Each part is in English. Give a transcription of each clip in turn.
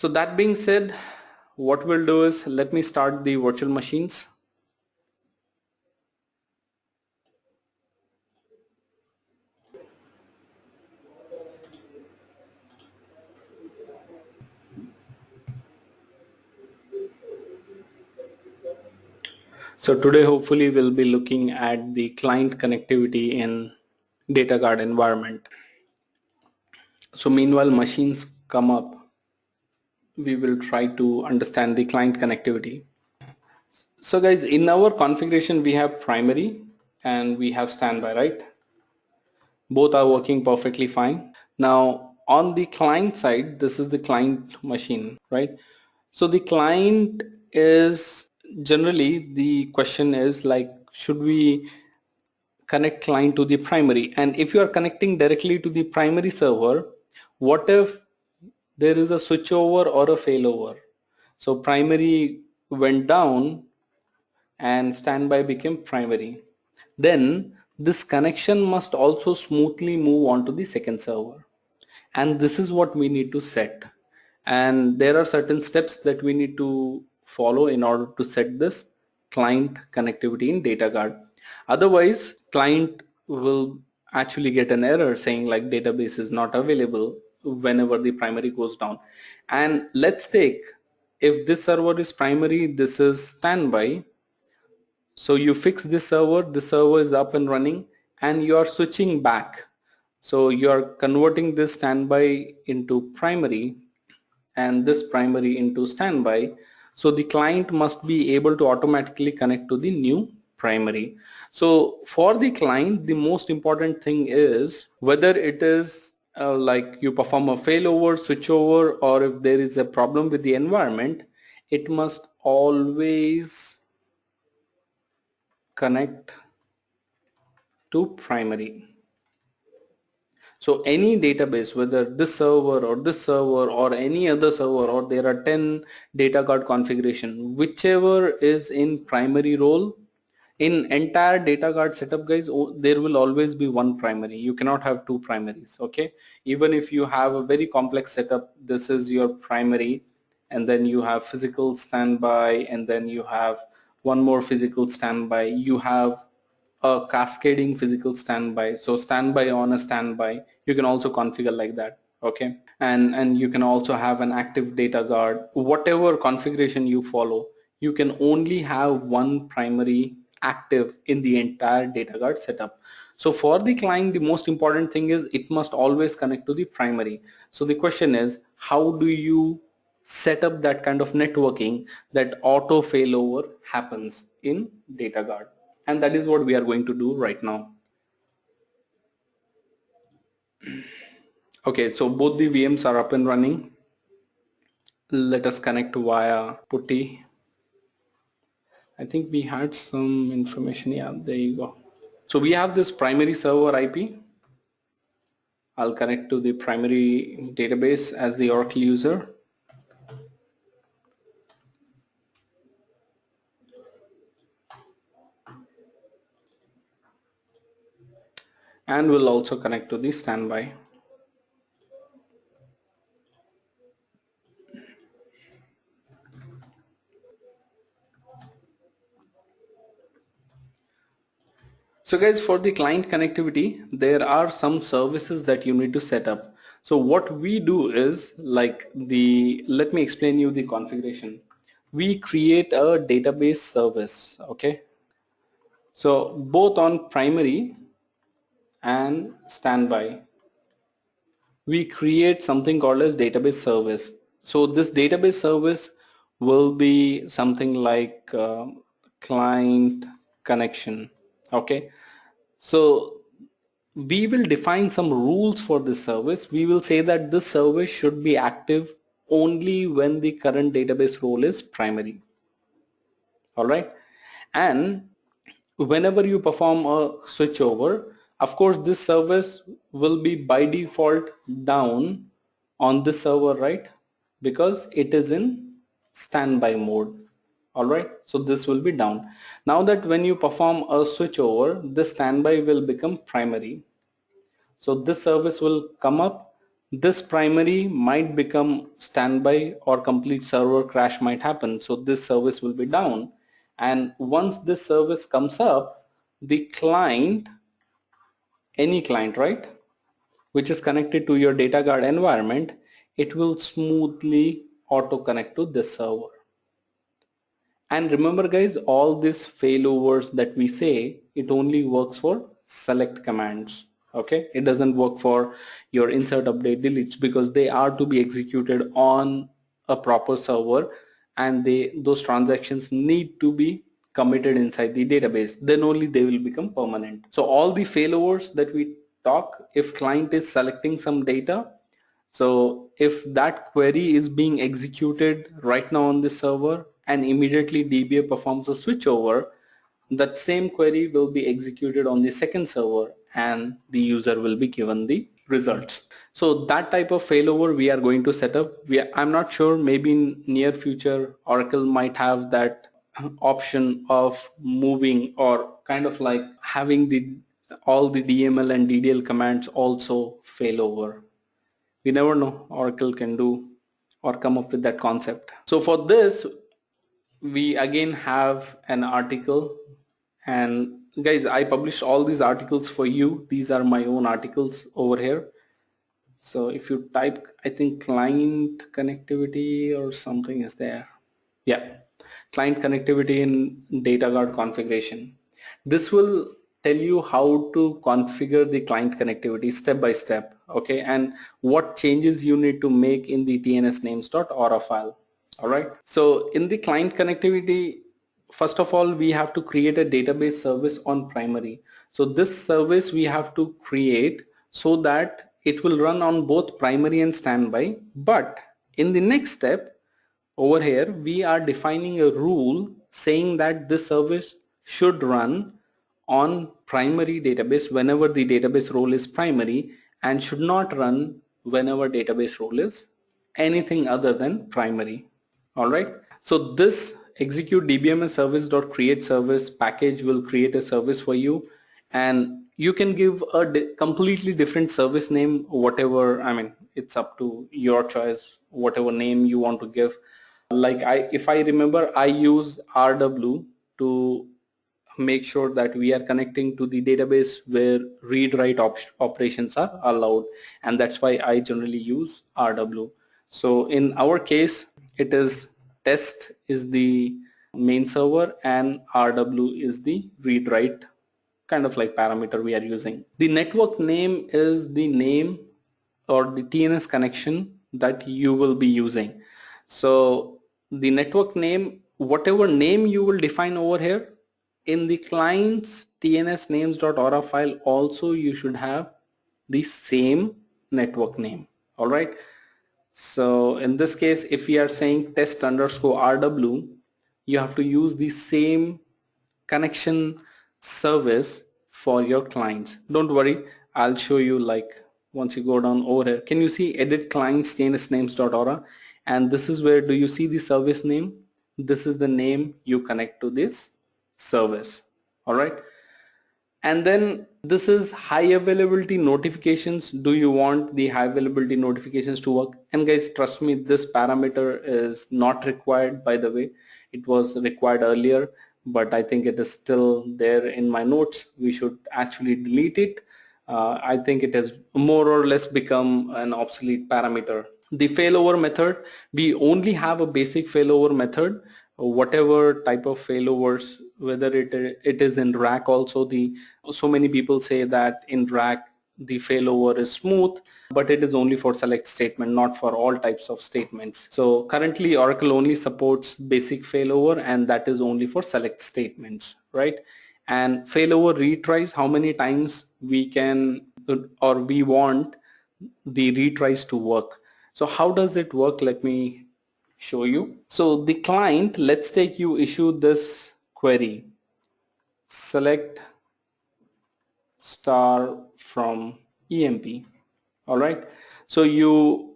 So that being said, what we'll do is let me start the virtual machines. So today hopefully we'll be looking at the client connectivity in data guard environment. So meanwhile machines come up, we will try to understand the client connectivity. So guys, in our configuration we have primary and we have standby, right? Both are working perfectly fine. Now on the client side, this is the client machine, right? So the client is generally, the question is like, should we connect client to the primary? And if you are connecting directly to the primary server, what if there is a switchover or a failover? So primary went down and standby became primary. Then this connection must also smoothly move on to the second server. And this is what we need to set. And there are certain steps that we need to follow in order to set this client connectivity in data guard. Otherwise, client will actually get an error saying like database is not available whenever the primary goes down. And let's take, if this server is primary, this is standby. So you fix this server is up and running, and you are switching back. So you are converting this standby into primary and this primary into standby. So the client must be able to automatically connect to the new primary. So for the client, the most important thing is whether it is like you perform a failover, switchover, or if there is a problem with the environment, it must always connect to primary. So any database, whether this server or this server or any other server, or there are 10 data guard configuration, whichever is in primary role, in entire data guard setup guys, there will always be one primary. You cannot have two primaries, okay? Even if you have a very complex setup, this is your primary, and then you have physical standby, and then you have one more physical standby. You have a cascading physical standby, so standby on a standby, you can also configure like that, okay? And you can also have an active data guard. Whatever configuration you follow, you can only have one primary active in the entire data guard setup. So for the client, the most important thing is it must always connect to the primary. So the question is, how do you set up that kind of networking that auto failover happens in data guard? And that is what we are going to do right now. Okay, so both the VMs are up and running. Let us connect via putty. I think we had some information. Yeah, there you go. So we have this primary server IP. I'll connect to the primary database as the Oracle user. And we'll also connect to the standby. So guys, for the client connectivity, there are some services that you need to set up. So what we do is like let me explain you the configuration. We create a database service, okay? So both on primary and standby, we create something called as database service. So this database service will be something like client connection, okay? So we will define some rules for this service. We will say that this service should be active only when the current database role is primary. All right. And whenever you perform a switchover, of course, this service will be by default down on this server, right? Because it is in standby mode. All right. So this will be down. Now that when you perform a switchover, the standby will become primary. So this service will come up. this primary might become standby or complete server crash might happen. So this service will be down. And once this service comes up, the client, any client, right, which is connected to your data guard environment, it will smoothly auto connect to this server. And remember guys, all these failovers that we say, it only works for select commands. Okay, it doesn't work for your insert, update, deletes, because they are to be executed on a proper server, and those transactions need to be committed inside the database. Then only they will become permanent. So all the failovers that we talk, if client is selecting some data, so if that query is being executed right now on the server and immediately DBA performs a switchover, that same query will be executed on the second server and the user will be given the results. So that type of failover we are going to set up. I'm not sure, maybe in near future Oracle might have that option of moving or kind of like having all the DML and DDL commands also failover. We never know, Oracle can do or come up with that concept. So for this, we again have an article, and guys, I published all these articles for you. These are my own articles over here. So if you type, I think client connectivity or something is there. Yeah, client connectivity in data guard configuration. This will tell you how to configure the client connectivity step by step, okay, and what changes you need to make in the tnsnames.ora file. All right, so in the client connectivity, first of all, we have to create a database service on primary. So this service we have to create so that it will run on both primary and standby. But in the next step, over here we are defining a rule saying that this service should run on primary database whenever the database role is primary, and should not run whenever database role is anything other than primary. Alright, so this execute dbms service dot create service package will create a service for you, and you can give a completely different service name, whatever, I mean, it's up to your choice, whatever name you want to give. Like if I remember, I use RW to make sure that we are connecting to the database where read-write operations are allowed, and that's why I generally use RW. So in our case, it is test is the main server and RW is the read-write kind of like parameter we are using. The network name is the name or the TNS connection that you will be using. So the network name, whatever name you will define over here, in the client's tnsnames.ora file also you should have the same network name. All right, so in this case, if we are saying test underscore RW, you have to use the same connection service for your clients. Don't worry, I'll show you, like once you go down over here, can you see edit clients tnsnames.ora, and this is where, do you see the service name? This is the name you connect to this service. All right, and then this is high availability notifications. Do you want the high availability notifications to work? And guys, trust me, this parameter is not required, by the way. It was required earlier, but I think it is still there in my notes. We should actually delete it. I think it has more or less become an obsolete parameter. The failover method, we only have a basic failover method. Whatever type of failovers, whether it is in rack also, so many people say that in rack the failover is smooth, but it is only for select statement, not for all types of statements. So currently Oracle only supports basic failover, and that is only for select statements, right? And failover retries, how many times we can or we want the retries to work. So how does it work? Let me show you. So the client, let's take you issue this query, select star from EMP. All right, so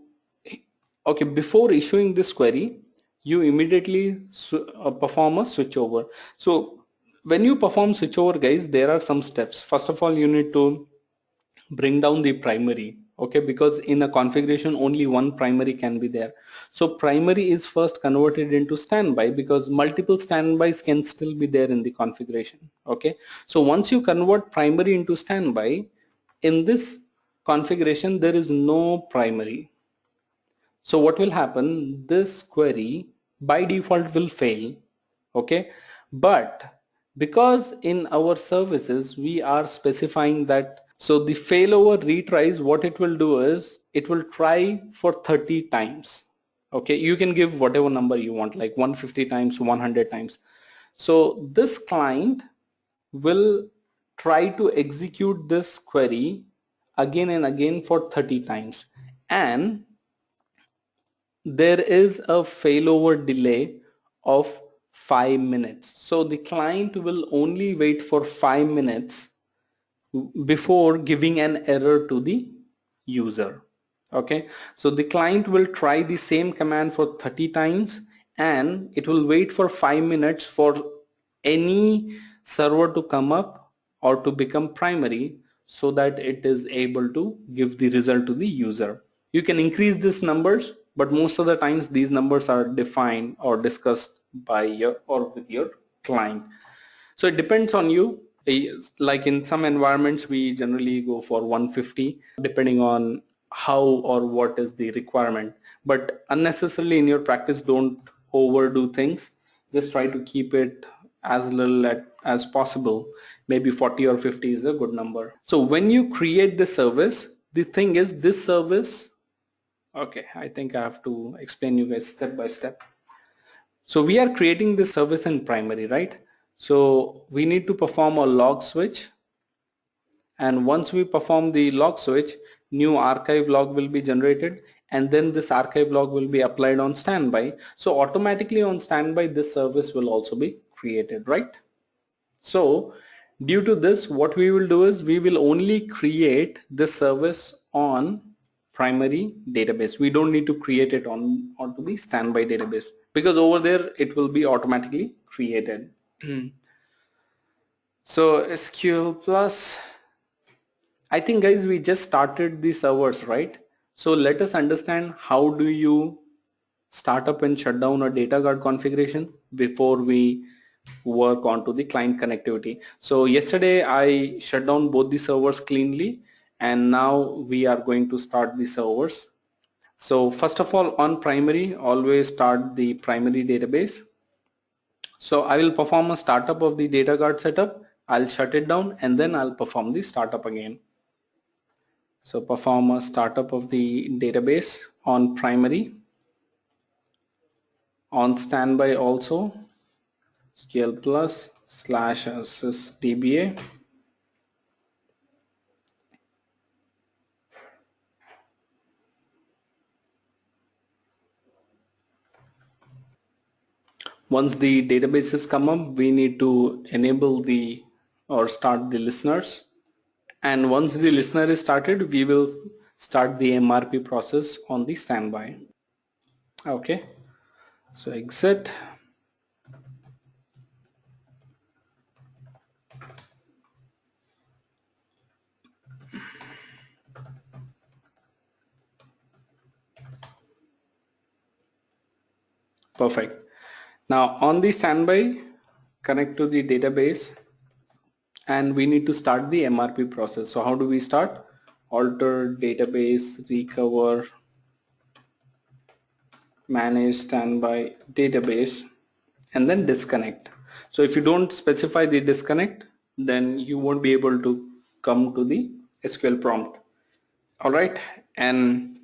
before issuing this query, you immediately perform a switchover. So when you perform switchover, guys, there are some steps. First of all, you need to bring down the primary. okay, because in a configuration only one primary can be there. So primary is first converted into standby because multiple standbys can still be there in the configuration. Okay, so once you convert primary into standby, in this configuration there is no primary. So what will happen, this query by default will fail. Okay, but because in our services we are specifying that, so the failover retries, what it will do is it will try for 30 times. Okay, you can give whatever number you want, like 150 times, 100 times. So this client will try to execute this query again and again for 30 times, and there is a failover delay of 5 minutes. So the client will only wait for 5 minutes before giving an error to the user. Okay, so the client will try the same command for 30 times and it will wait for 5 minutes for any server to come up or to become primary so that it is able to give the result to the user. You can increase these numbers, but most of the times these numbers are defined or discussed by your or with your client. So it depends on you. Like in some environments we generally go for 150 depending on how or what is the requirement, but unnecessarily in your practice don't overdo things. Just try to keep it as little as possible. Maybe 40 or 50 is a good number. So when you create the service, the thing is this service, okay, I think I have to explain you guys step by step. So we are creating this service in primary, right? So we need to perform a log switch, and once we perform the log switch, new archive log will be generated, and then this archive log will be applied on standby. So automatically on standby this service will also be created, right? So due to this, what we will do is we will only create this service on primary database. We don't need to create it onto the standby database because over there it will be automatically created. So SQL plus, I think guys we just started the servers, right? So let us understand how do you start up and shut down a data guard configuration before we work onto the client connectivity. So yesterday I shut down both the servers cleanly, and now we are going to start the servers. So first of all, on primary, always start the primary database. So I will perform a startup of the data guard setup. I'll shut it down and then I'll perform the startup again. So perform a startup of the database on primary, on standby also, SQL plus /assist DBA. Once the databases come up, we need to enable the or start the listeners. And once the listener is started, we will start the MRP process on the standby. Okay, so exit. Perfect. Now on the standby, connect to the database and we need to start the MRP process. So how do we start? Alter database, recover, manage standby database, and then disconnect. So if you don't specify the disconnect, then you won't be able to come to the SQL prompt. All right, and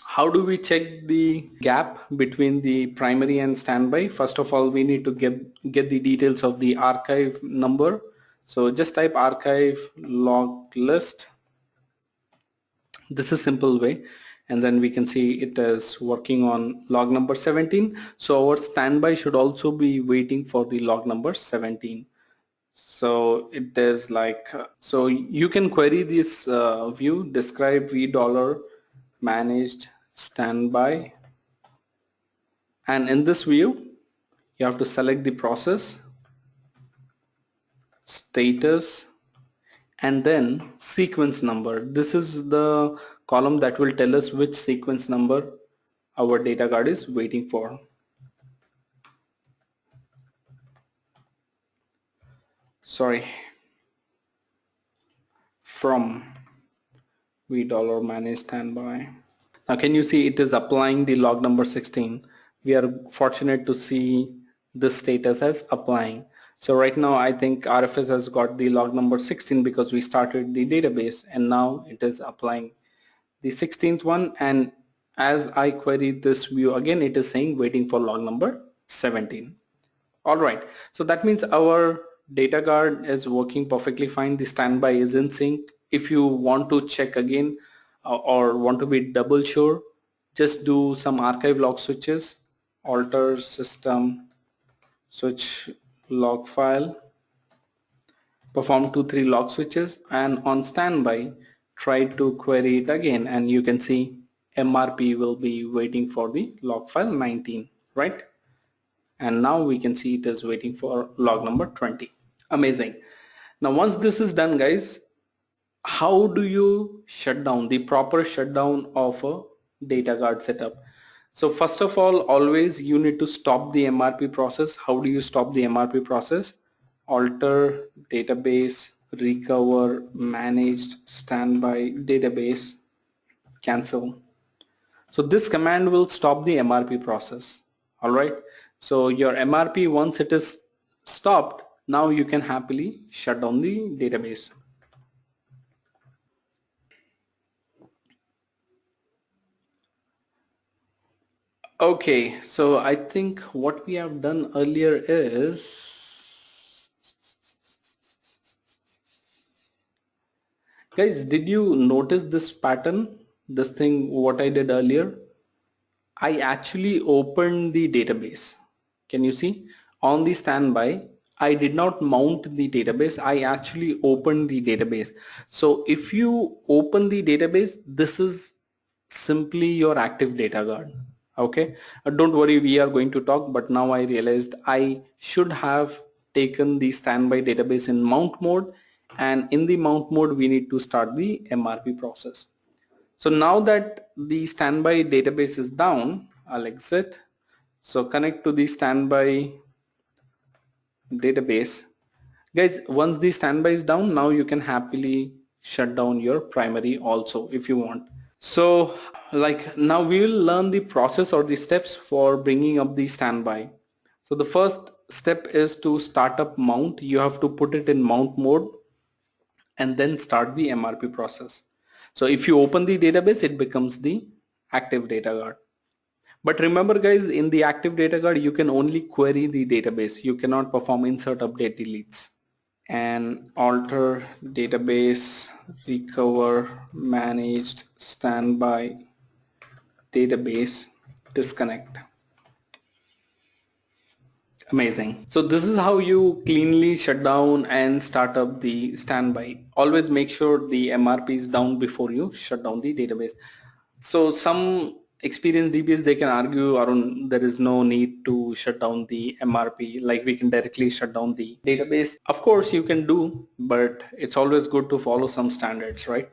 how do we check the gap between the primary and standby? First of all, we need to get the details of the archive number. So just type archive log list. This is simple way, and then we can see it is working on log number 17. So our standby should also be waiting for the log number 17. So it is like, so you can query this view, describe v dollar managed standby, and in this view you have to select the process, status, and then sequence number. This is the column that will tell us which sequence number our data guard is waiting for. Sorry, from v $manage standby. Now can you see it is applying the log number 16. We are fortunate to see this status as applying. So right now I think RFS has got the log number 16 because we started the database, and now it is applying the 16th one, and as I query this view again, it is saying waiting for log number 17. Alright, so that means our data guard is working perfectly fine. The standby is in sync. If you want to check again or want to be double sure, just do some archive log switches, alter system switch log file, perform 2-3 log switches, and on standby try to query it again, and you can see MRP will be waiting for the log file 19, right? And now we can see it is waiting for log number 20. Amazing. Now once this is done, guys, how do you shut down the proper shutdown of a data guard setup? So first of all, always you need to stop the MRP process. How do you stop the MRP process? Alter database recover managed standby database cancel. So this command will stop the MRP process. Alright, so your MRP, once it is stopped, now you can happily shut down the database. Okay, so I think what we have done earlier is, guys, did you notice this pattern, this thing what I did earlier? I actually opened the database. Can you see? On the standby, I did not mount the database. I actually opened the database. So if you open the database, this is simply your active data guard. Okay. Don't worry, we are going to talk, but now I realized I should have taken the standby database in mount mode, and in the mount mode, we need to start the MRP process. So now that the standby database is down, I'll exit. So connect to the standby database. Guys, once the standby is down, now you can happily shut down your primary also if you want. So like now we will learn the process or the steps for bringing up the standby. So the first step is to start up mount. You have to put it in mount mode and then start the MRP process. So if you open the database, it becomes the active data guard. But remember guys, in the active data guard, you can only query the database. You cannot perform insert, update, deletes. And alter database recover managed standby database disconnect. Amazing. So this is how you cleanly shut down and start up the standby. Always make sure the MRP is down before you shut down the database. So some experienced DBAs, they can argue, Arun, there is no need to shut down the MRP, like we can directly shut down the database. Of course you can do, but it's always good to follow some standards, right?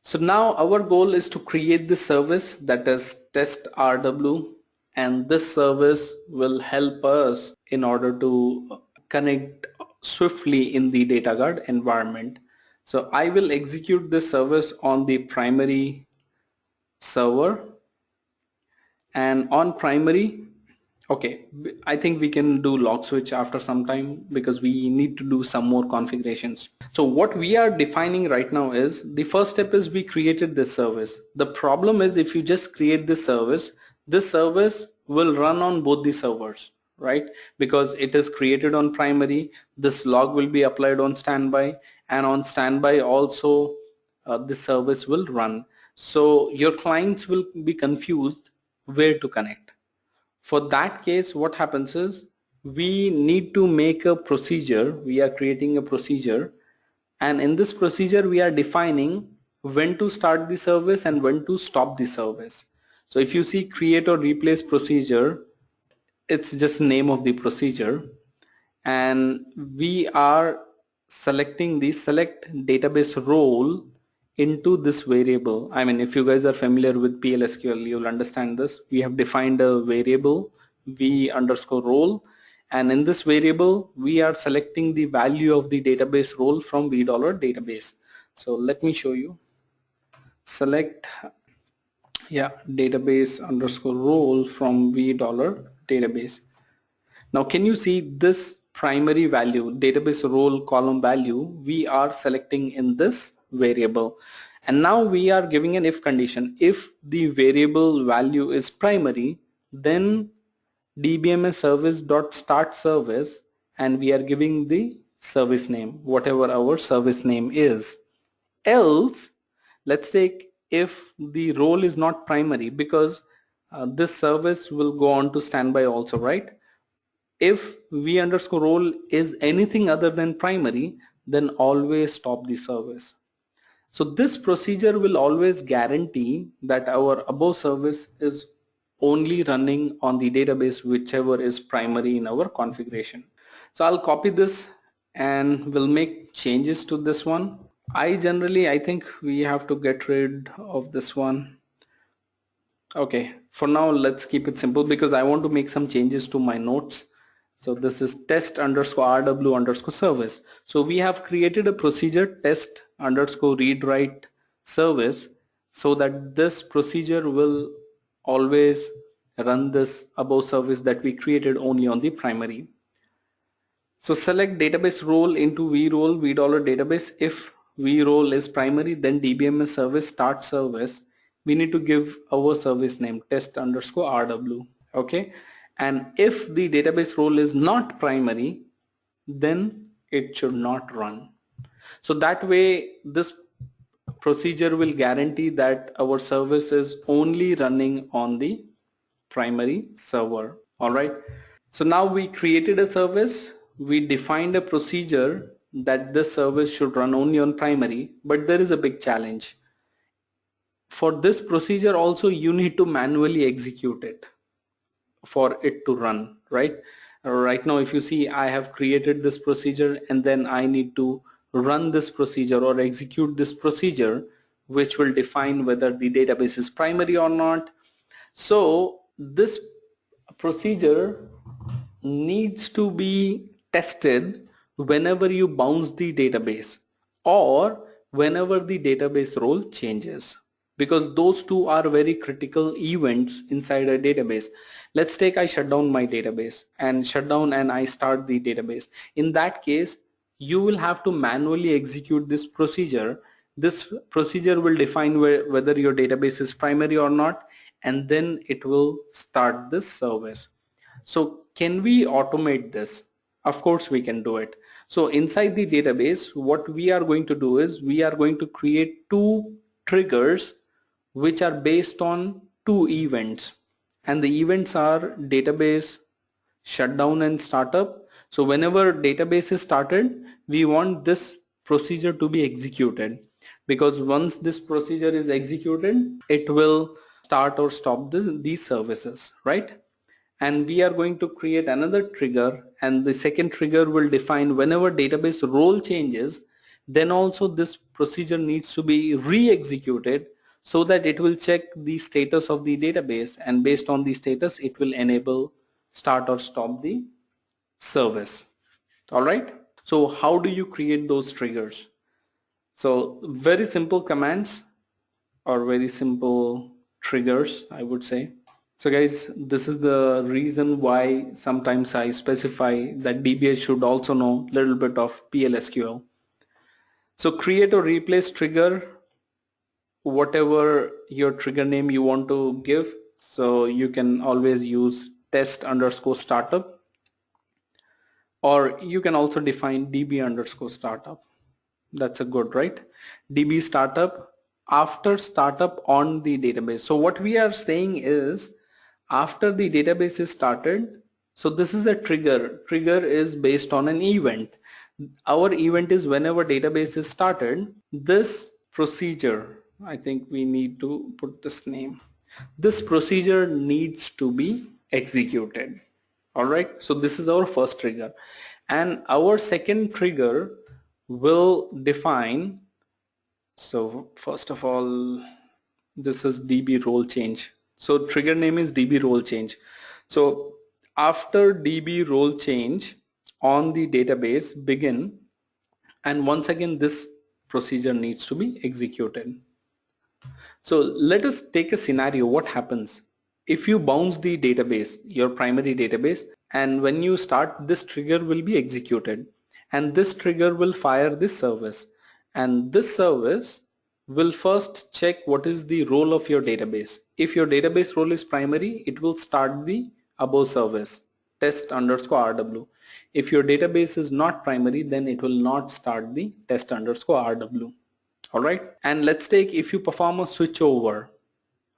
So now our goal is to create the service that is test RW, and this service will help us in order to connect swiftly in the data guard environment. So I will execute this service on the primary server, and on primary, okay, I think we can do log switch after some time because we need to do some more configurations. So what we are defining right now is the first step is we created this service. The problem is if you just create this service will run on both the servers, right? Because it is created on primary, this log will be applied on standby, and on standby also the service will run. So your clients will be confused where to connect. For that case, what happens is we need to make a procedure. We are creating a procedure, and in this procedure we are defining when to start the service and when to stop the service. So if you see create or replace procedure, it's just name of the procedure, and we are selecting the select database role into this variable. I mean, if you guys are familiar with PLSQL, you'll understand this. We have defined a variable v underscore role, and in this variable we are selecting the value of the database role from v dollar database. So let me show you. Select, yeah, database underscore role from v dollar database. Now can you see this primary value, database role column value, we are selecting in this variable, and now we are giving an if condition. If the variable value is primary, then dbms service dot start service, and we are giving the service name, whatever our service name is. Else, let's take if the role is not primary, because this service will go on to standby also, right? If v underscore role is anything other than primary, then always stop the service. So this procedure will always guarantee that our above service is only running on the database whichever is primary in our configuration. So I'll copy this and we'll make changes to this one. I think we have to get rid of this one. Okay, for now let's keep it simple because I want to make some changes to my notes. So this is test underscore rw underscore service. So we have created a procedure test underscore read write service, so that this procedure will always run this above service that we created only on the primary. So select database role into vrole v dollar database. If vrole is primary, then dbms service start service. We need to give our service name test underscore rw. Okay, and if the database role is not primary, then it should not run. So that way this procedure will guarantee that our service is only running on the primary server. All right. So now we created a service, we defined a procedure that this service should run only on primary, but there is a big challenge. For this procedure also you need to manually execute it for it to run, right? Right now if you see, I have created this procedure and then I need to run this procedure or execute this procedure, which will define whether the database is primary or not. So this procedure needs to be tested whenever you bounce the database or whenever the database role changes, because those two are very critical events inside a database. Let's take I shut down my database and shut down and I start the database. In that case, you will have to manually execute this procedure. This procedure will define whether your database is primary or not, and then it will start this service. So can we automate this? Of course we can do it. So inside the database, what we are going to do is we are going to create two triggers which are based on two events, and the events are database shutdown and startup. So whenever database is started, we want this procedure to be executed, because once this procedure is executed, it will start or stop these services, right? And we are going to create another trigger, and the second trigger will define whenever database role changes, then also this procedure needs to be re-executed, so that it will check the status of the database, and based on the status it will enable start or stop the service. All right, so how do you create those triggers? So very simple commands or very simple triggers, I would say. So guys, this is the reason why sometimes I specify that DBA should also know a little bit of PLSQL. So create or replace trigger, whatever your trigger name you want to give. So you can always use test underscore startup, or you can also define DB underscore startup. That's a good, right? DB startup after startup on the database. So what we are saying is, after the database is started, so this is a trigger. Trigger is based on an event. Our event is whenever database is started, this procedure, I think we need to put this name. This procedure needs to be executed. All right, so this is our first trigger, and our second trigger will define So first of all, this is DB role change. So trigger name is DB role change. So after DB role change on the database begin, and once again this procedure needs to be executed. So let us take a scenario. What happens if you bounce the database, your primary database, and when you start, this trigger will be executed, and this trigger will fire this service, and this service will first check what is the role of your database. If your database role is primary, it will start the above service test underscore RW. If your database is not primary, then it will not start the test underscore RW. Alright, and let's take if you perform a switchover,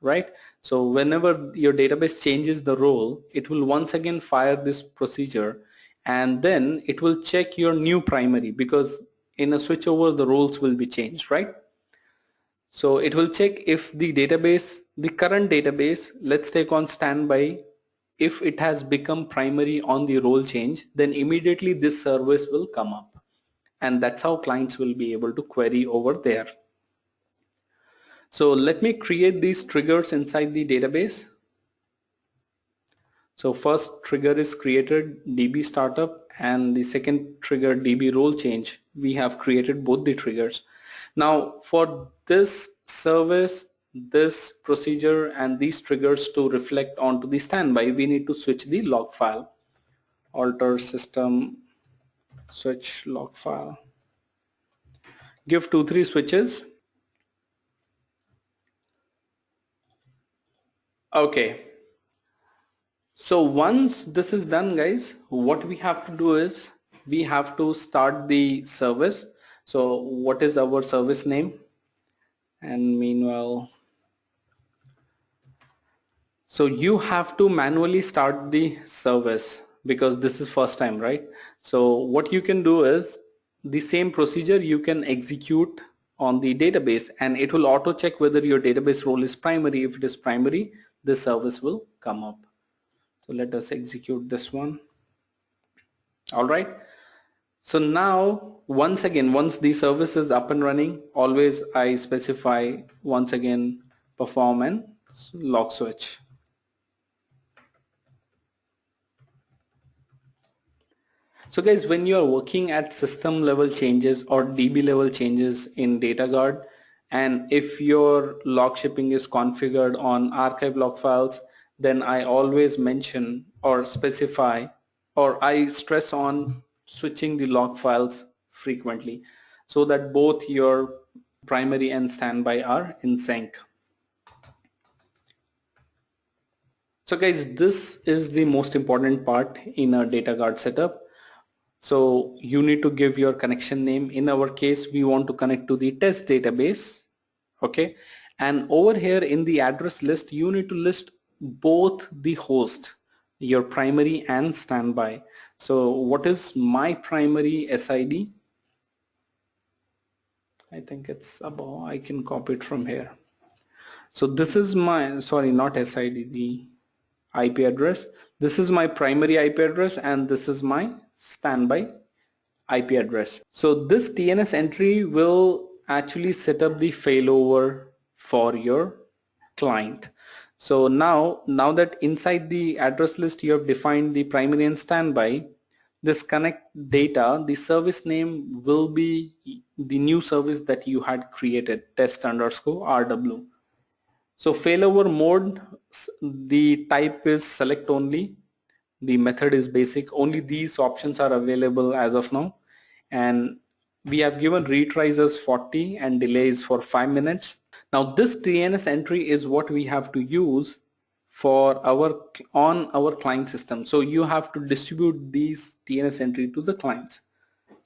right? So whenever your database changes the role, it will once again fire this procedure, and then it will check your new primary, because in a switchover the roles will be changed, right? So it will check if the database, the current database, let's take on standby, if it has become primary on the role change, then immediately this service will come up, and that's how clients will be able to query over there. So let me create these triggers inside the database. So first trigger is created, DB startup, and the second trigger, DB role change. We have created both the triggers. Now for this service, this procedure and these triggers to reflect onto the standby, we need to switch the log file. Alter system switch log file. Give 2-3 switches. Okay. So once this is done, guys, what we have to do is we have to start the service. So what is our service name? And meanwhile, so you have to manually start the service because this is first time, right? So what you can do is the same procedure you can execute on the database, and it will auto check whether your database role is primary. If it is primary, this service will come up. So let us execute this one. All right. So now once again, once the service is up and running, always I specify once again perform and log switch. So guys, when you are working at system level changes or DB level changes in DataGuard, and if your log shipping is configured on archive log files, then I always mention or specify, or I stress on switching the log files frequently so that both your primary and standby are in sync. So guys, this is the most important part in a DataGuard setup. So you need to give your connection name. In our case, we want to connect to the test database. Okay. And over here in the address list, you need to list both the host, your primary and standby. So what is my primary SID? I think it's above. I can copy it from here. So this is my, sorry, not SID, the IP address. This is my primary IP address, and this is my standby IP address. So this TNS entry will actually set up the failover for your client. So now that inside the address list you have defined the primary and standby, this connect data, the service name will be the new service that you had created, test underscore RW. So failover mode, the type is select only, the method is basic. Only these options are available as of now, and we have given retries as 40 and delays for 5 minutes. Now this TNS entry is what we have to use for our client system. So you have to distribute these TNS entry to the clients.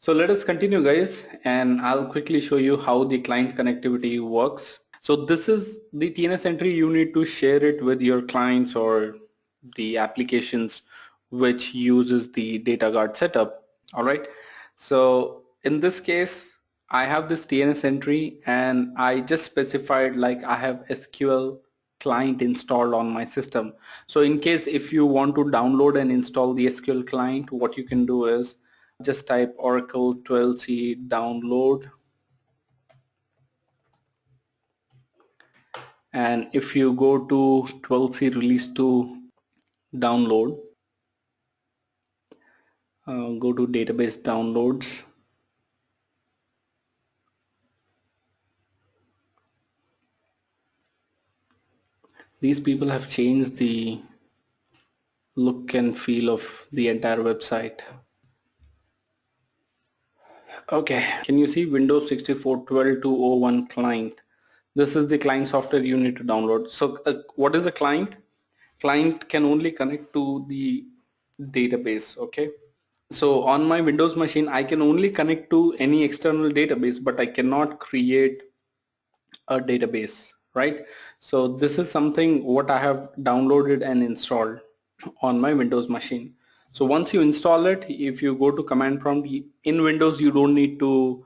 So let us continue, guys, and I'll quickly show you how the client connectivity works. So this is the TNS entry. You need to share it with your clients or the applications which uses the DataGuard setup. All right. So in this case, I have this TNS entry, and I just specified like I have SQL client installed on my system. So in case if you want to download and install the SQL client, what you can do is just type Oracle 12c download, And if you go to 12c release 2 download, go to database downloads. These people have changed the look and feel of the entire website. Okay, can you see Windows 64 12.201 client? This is the client software you need to download. So what is a client? Client can only connect to the database, okay? So on my Windows machine, I can only connect to any external database, but I cannot create a database, right? So this is something what I have downloaded and installed on my Windows machine. So once you install it, if you go to command prompt in Windows, you don't need to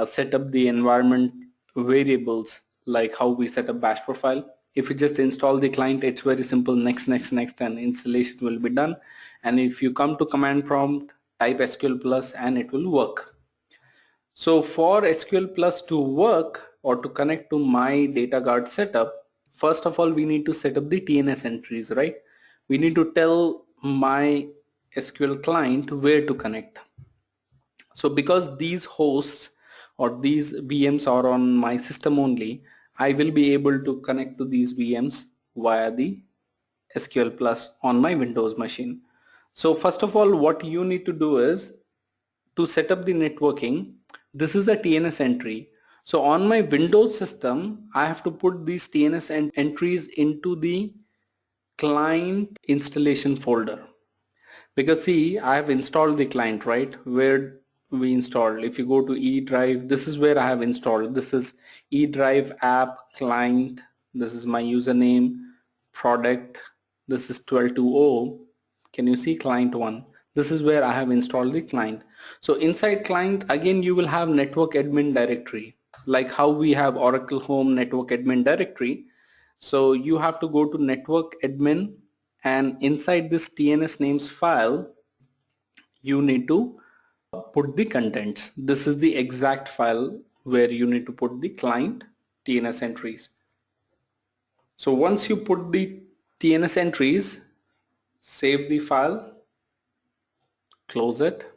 set up the environment variables like how we set up bash profile. If you just install the client, it's very simple, next, next, next, and installation will be done. And if you come to command prompt, type SQL plus and it will work. So for SQL Plus to work or to connect to my data guard setup, first of all, we need to set up the TNS entries, right? We need to tell my SQL client where to connect. So because these hosts or these VMs are on my system only, I will be able to connect to these VMs via the SQL Plus on my Windows machine. So first of all, what you need to do is to set up the networking. This is a TNS entry. So on my Windows system, I have to put these TNS entries into the client installation folder. Because see, I have installed the client, right? Where we installed. If you go to E drive, this is where I have installed. This is E drive app client. This is my username, product. This is 12.2.0. Can you see client 1? This is where I have installed the client. So inside client, again, you will have network admin directory, like how we have Oracle Home network admin directory. So you have to go to network admin, and inside this TNS names file, you need to put the contents. This is the exact file where you need to put the client TNS entries. So once you put the TNS entries, save the file, close it.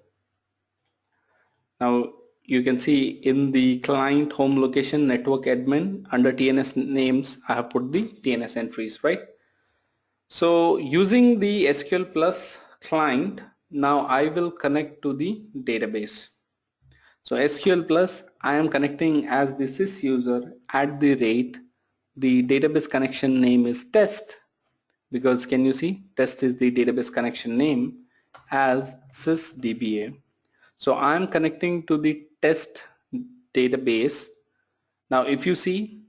Now you can see in the client home location network admin under TNS names, I have put the TNS entries, right? So using the SQL Plus client, now I will connect to the database. So SQL Plus, I am connecting as the sys user at the rate. The database connection name is test, because can you see test is the database connection name as sysdba. So I am connecting to the test database. Now if you see,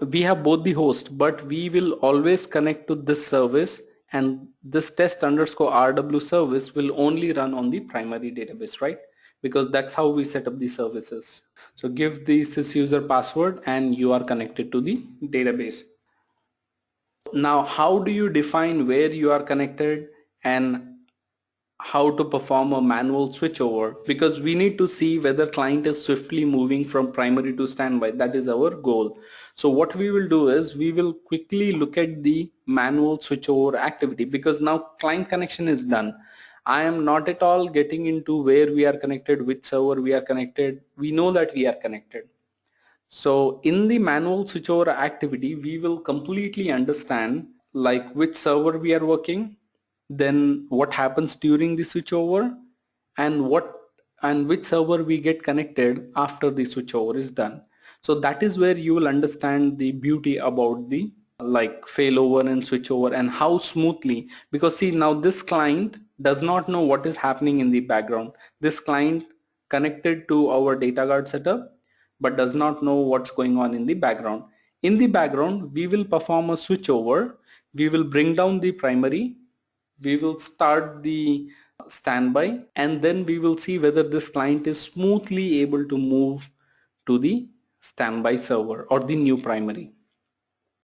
we have both the host, but we will always connect to this service, and this test underscore rw service will only run on the primary database, right? Because that's how we set up the services. So give the sysuser password and you are connected to the database. Now how do you define where you are connected and how to perform a manual switchover? Because we need to see whether client is swiftly moving from primary to standby. That is our goal. So what we will do is we will quickly look at the manual switchover activity, because now client connection is done. I am not at all getting into where we are connected, which server we are connected. We know that we are connected. So in the manual switchover activity, we will completely understand like which server we are working, then what happens during the switchover, and which server we get connected after the switchover is done. So that is where you will understand the beauty about the like failover and switchover and how smoothly, because see now this client does not know what is happening in the background. This client connected to our data guard setup but does not know what's going on in the background. In the background, we will perform a switchover. We will bring down the primary, we will start the standby, and then we will see whether this client is smoothly able to move to the standby server or the new primary.